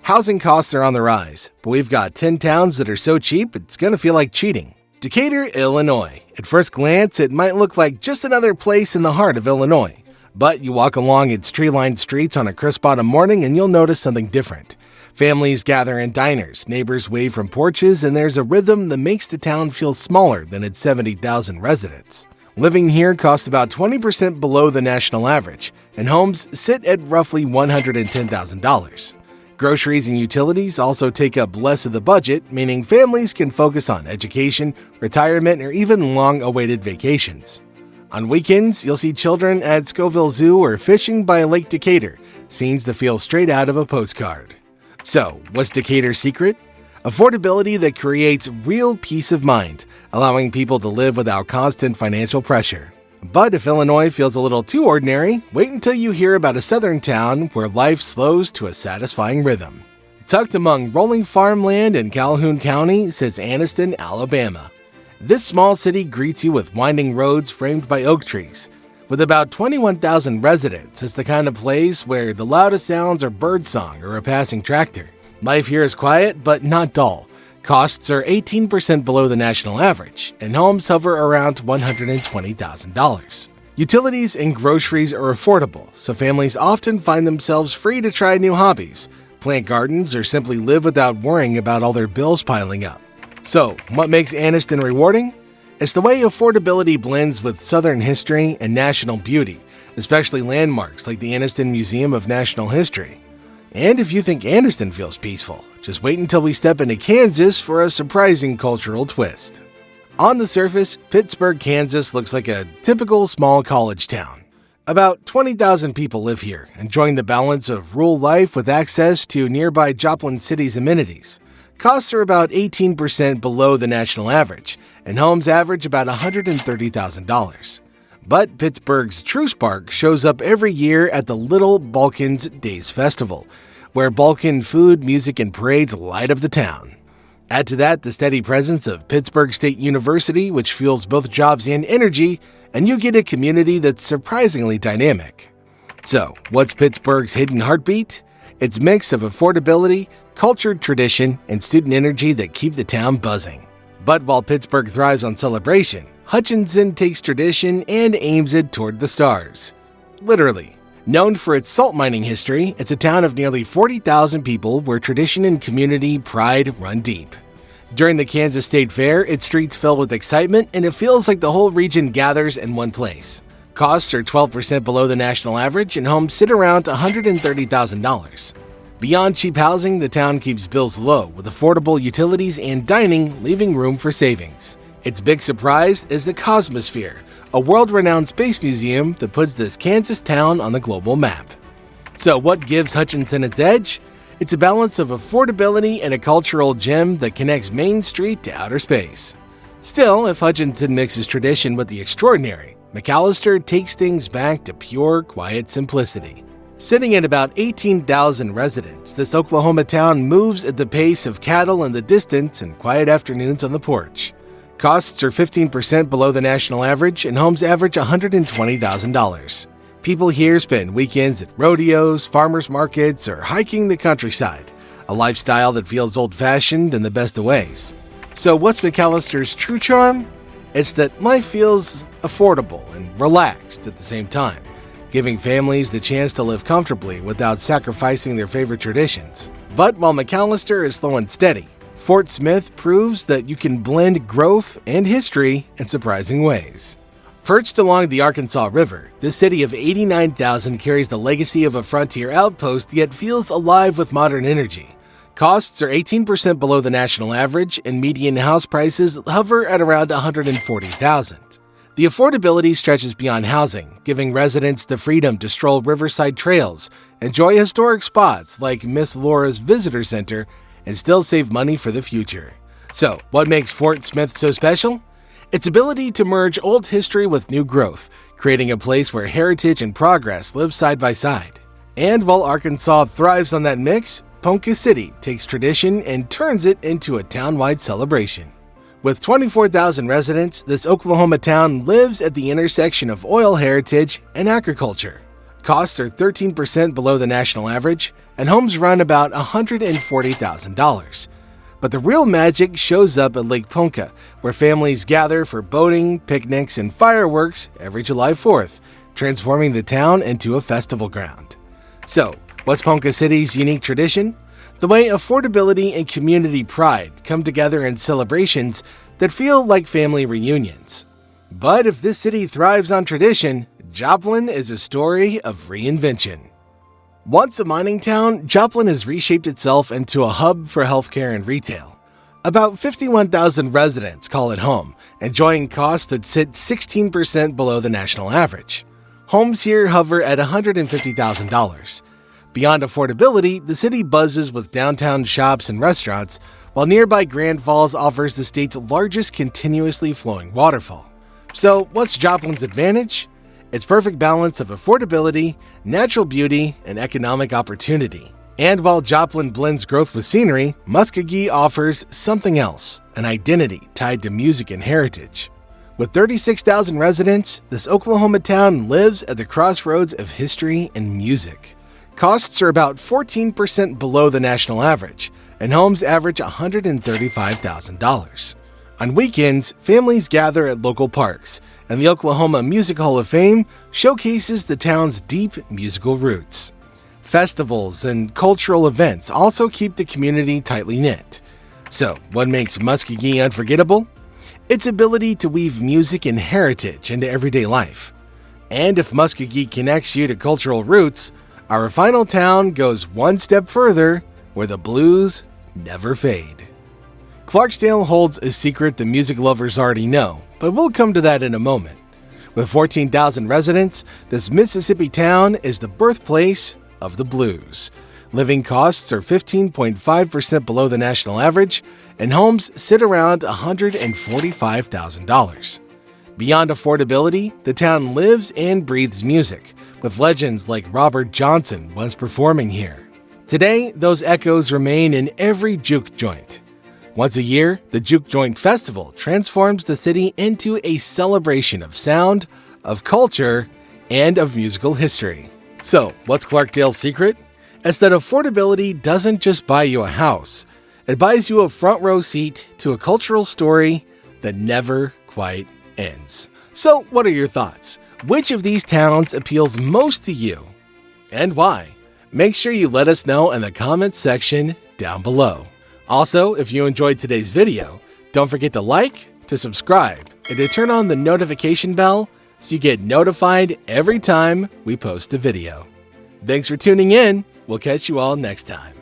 Housing costs are on the rise, but we've got 10 towns that are so cheap it's gonna feel like cheating. Decatur, Illinois. At first glance, it might look like just another place in the heart of Illinois. But you walk along its tree-lined streets on a crisp autumn morning and you'll notice something different. Families gather in diners, neighbors wave from porches, and there's a rhythm that makes the town feel smaller than its 70,000 residents. Living here costs about 20% below the national average, and homes sit at roughly $110,000. Groceries and utilities also take up less of the budget, meaning families can focus on education, retirement, or even long-awaited vacations. On weekends, you'll see children at Scoville Zoo or fishing by Lake Decatur, scenes that feel straight out of a postcard. So, what's Decatur's secret? Affordability that creates real peace of mind, allowing people to live without constant financial pressure. But if Illinois feels a little too ordinary, wait until you hear about a southern town where life slows to a satisfying rhythm. Tucked among rolling farmland in Calhoun County sits Anniston, Alabama. This small city greets you with winding roads framed by oak trees. With about 21,000 residents, it's the kind of place where the loudest sounds are birdsong or a passing tractor. Life here is quiet but not dull. Costs are 18% below the national average, and homes hover around $120,000. Utilities and groceries are affordable, so families often find themselves free to try new hobbies, plant gardens, or simply live without worrying about all their bills piling up. So, what makes Anniston rewarding? It's the way affordability blends with Southern history and national beauty, especially landmarks like the Anniston Museum of National History. And if you think Anniston feels peaceful, just wait until we step into Kansas for a surprising cultural twist. On the surface, Pittsburg, Kansas looks like a typical small college town. About 20,000 people live here, enjoying the balance of rural life with access to nearby Joplin City's amenities. Costs are about 18% below the national average, and homes average about $130,000. But Pittsburgh's true spark shows up every year at the Little Balkans Days Festival, where Balkan food, music, and parades light up the town. Add to that the steady presence of Pittsburgh State University, which fuels both jobs and energy, and you get a community that's surprisingly dynamic. So, what's Pittsburgh's hidden heartbeat? Its mix of affordability, cultured tradition, and student energy that keep the town buzzing. But while Pittsburgh thrives on celebration, Hutchinson takes tradition and aims it toward the stars. Literally. Known for its salt mining history, it's a town of nearly 40,000 people where tradition and community pride run deep. During the Kansas State Fair, its streets fill with excitement and it feels like the whole region gathers in one place. Costs are 12% below the national average and homes sit around $130,000. Beyond cheap housing, the town keeps bills low with affordable utilities and dining, leaving room for savings. Its big surprise is the Cosmosphere, a world-renowned space museum that puts this Kansas town on the global map. So what gives Hutchinson its edge? It's a balance of affordability and a cultural gem that connects Main Street to outer space. Still, if Hutchinson mixes tradition with the extraordinary, McAllister takes things back to pure, quiet simplicity. Sitting at about 18,000 residents, this Oklahoma town moves at the pace of cattle in the distance and quiet afternoons on the porch. Costs are 15% below the national average, and homes average $120,000. People here spend weekends at rodeos, farmers markets, or hiking the countryside, a lifestyle that feels old-fashioned in the best of ways. So what's McAllister's true charm? It's that life feels affordable and relaxed at the same time, giving families the chance to live comfortably without sacrificing their favorite traditions. But while McAllister is slow and steady, Fort Smith proves that you can blend growth and history in surprising ways. Perched along the Arkansas River, this city of 89,000 carries the legacy of a frontier outpost yet feels alive with modern energy. Costs are 18% below the national average, and median house prices hover at around $140,000. The affordability stretches beyond housing, giving residents the freedom to stroll riverside trails, enjoy historic spots like Miss Laura's Visitor Center, and still save money for the future. So, what makes Fort Smith so special? Its ability to merge old history with new growth, creating a place where heritage and progress live side by side. And while Arkansas thrives on that mix, Ponca City takes tradition and turns it into a town-wide celebration. With 24,000 residents, this Oklahoma town lives at the intersection of oil heritage and agriculture. Costs are 13% below the national average, and homes run about $140,000. But the real magic shows up at Lake Ponca, where families gather for boating, picnics, and fireworks every July 4th, transforming the town into a festival ground. So, what's Ponca City's unique tradition? The way affordability and community pride come together in celebrations that feel like family reunions. But if this city thrives on tradition, Joplin is a story of reinvention. Once a mining town, Joplin has reshaped itself into a hub for healthcare and retail. About 51,000 residents call it home, enjoying costs that sit 16% below the national average. Homes here hover at $150,000. Beyond affordability, the city buzzes with downtown shops and restaurants, while nearby Grand Falls offers the state's largest continuously flowing waterfall. So, what's Joplin's advantage? Its perfect balance of affordability, natural beauty, and economic opportunity. And while Joplin blends growth with scenery, Muskogee offers something else, an identity tied to music and heritage. With 36,000 residents, this Oklahoma town lives at the crossroads of history and music. Costs are about 14% below the national average, and homes average $135,000. On weekends, families gather at local parks, and the Oklahoma Music Hall of Fame showcases the town's deep musical roots. Festivals and cultural events also keep the community tightly knit. So, what makes Muskogee unforgettable? Its ability to weave music and heritage into everyday life. And if Muskogee connects you to cultural roots, our final town goes one step further, where the blues never fade. Clarksdale holds a secret the music lovers already know, but we'll come to that in a moment. With 14,000 residents, this Mississippi town is the birthplace of the blues. Living costs are 15.5% below the national average, and homes sit around $145,000. Beyond affordability, the town lives and breathes music, with legends like Robert Johnson once performing here. Today, those echoes remain in every juke joint. Once a year, the Juke Joint Festival transforms the city into a celebration of sound, of culture, and of musical history. So, what's Clarksdale's secret? It's that affordability doesn't just buy you a house, it buys you a front row seat to a cultural story that never quite ends. So, what are your thoughts? Which of these towns appeals most to you, and why? Make sure you let us know in the comments section down below. Also, if you enjoyed today's video, don't forget to like, to subscribe, and to turn on the notification bell so you get notified every time we post a video. Thanks for tuning in. We'll catch you all next time.